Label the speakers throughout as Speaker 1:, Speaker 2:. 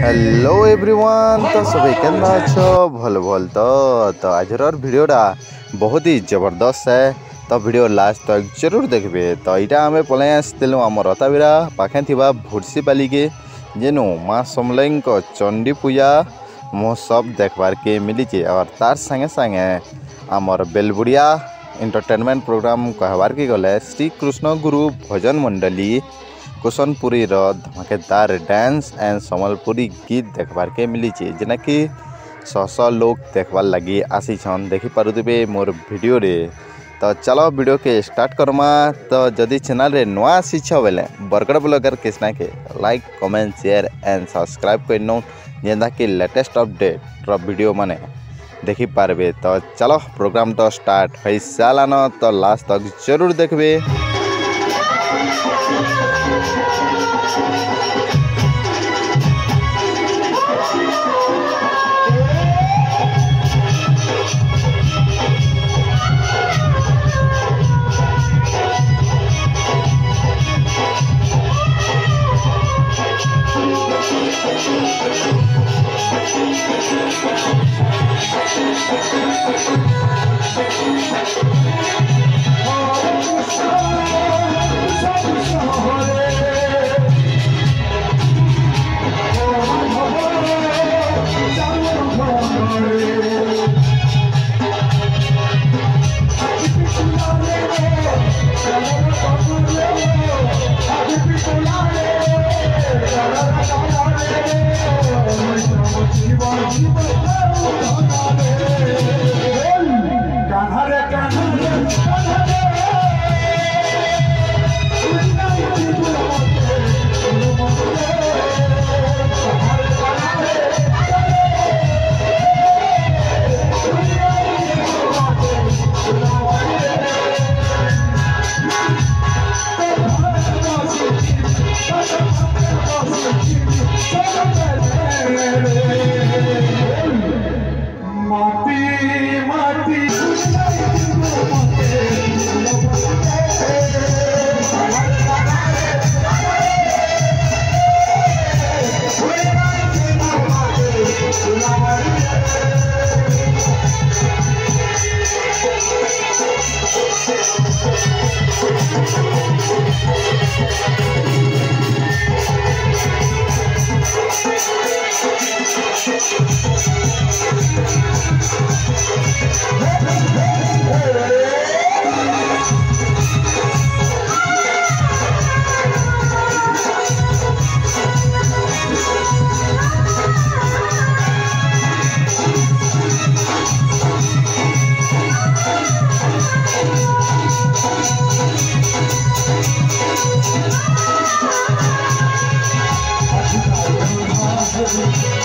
Speaker 1: Hello everyone. तो सब केन्दा अच्छो भल भल। तो आजर वीडियोटा बहुत ही जबरदस्त है। तो वीडियो लास्ट तक जरूर देखिए। तो यहाँ आम पलि आसलु आम रताबिरा पाखे थी भुर्सी पाली के जेनु माँ समलई चंडी पूजा महोत्सव देखबार के मिली और तार संगे संगे आमर बेलबुड़िया एंटरटेनमेंट प्रोग्राम कहबार के गले श्री कृष्ण गुरु भजन मंडली कुशनपुरी धमाकेदार डांस एंड सम्बलपुरी गीत देखबार के मिली जेना कि शह लोग देखबार लगी आसीछन देखिपे मोर वीडियो रे। तो चलो वीडियो के स्टार्ट करमा। तो जदि चैनल रे नुआ आसीछ बेले बरगड़ ब्लॉगर कृष्णा के like comment share and subscribe कर नो जेना कि लेटेस्ट अपडेट वीडियो माने देखि पारबे। तो चलो प्रोग्राम तो स्टार्ट हो सालान। तो लास्ट तक जरूर देखबे।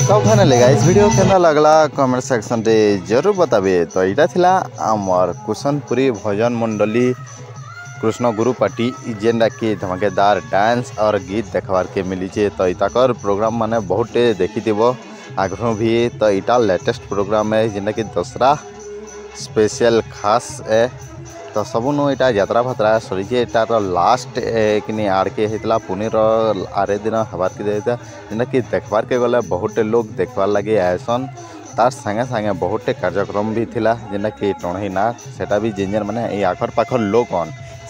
Speaker 1: तो फाइनली गाइस वीडियो केना लगला कमेंट सेक्शन रे जरूर बताबे। तो यहाँ थिला आमर कुशनपुरी भजन मंडली कृष्ण गुरु पार्टी जेनटा कि धमाकेदार डांस और गीत देखबार के मिली। तो इताकर प्रोग्राम माने बहुत देखी आग्रह भी। तो इटा लेटेस्ट प्रोग्राम है जेनटा कि दसरा स्पेशल खास है। तो सबुन यहाँ यात्रा फात्रा सरी तार लास्ट कि आड़ के होता पुनीर आरे दिन हबार के देता जेना कि देखबार के गले बहुत लोग देखबार लगे आयसन। तार संगे संगे बहुत कार्यक्रम भी थिला जेना कि टणई नाच सेटा भी जेन माने आखर पाखर लोग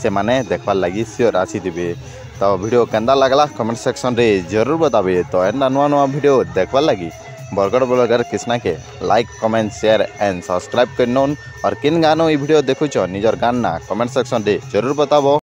Speaker 1: से माने देखबार लगी सियोर आसीबे। तो वीडियो केंदा लगला कमेंट सेक्शन रे जरूर बताबे। तो एंदा नुआ नुआ वीडियो देखबार लगी बरगड़ ब्लॉगर कृष्णा के like comment share and subscribe कर नोन। और किन गानो वीडियो देखुच निजर गान ना कमेंट सेक्शन रे जरूर बताबो।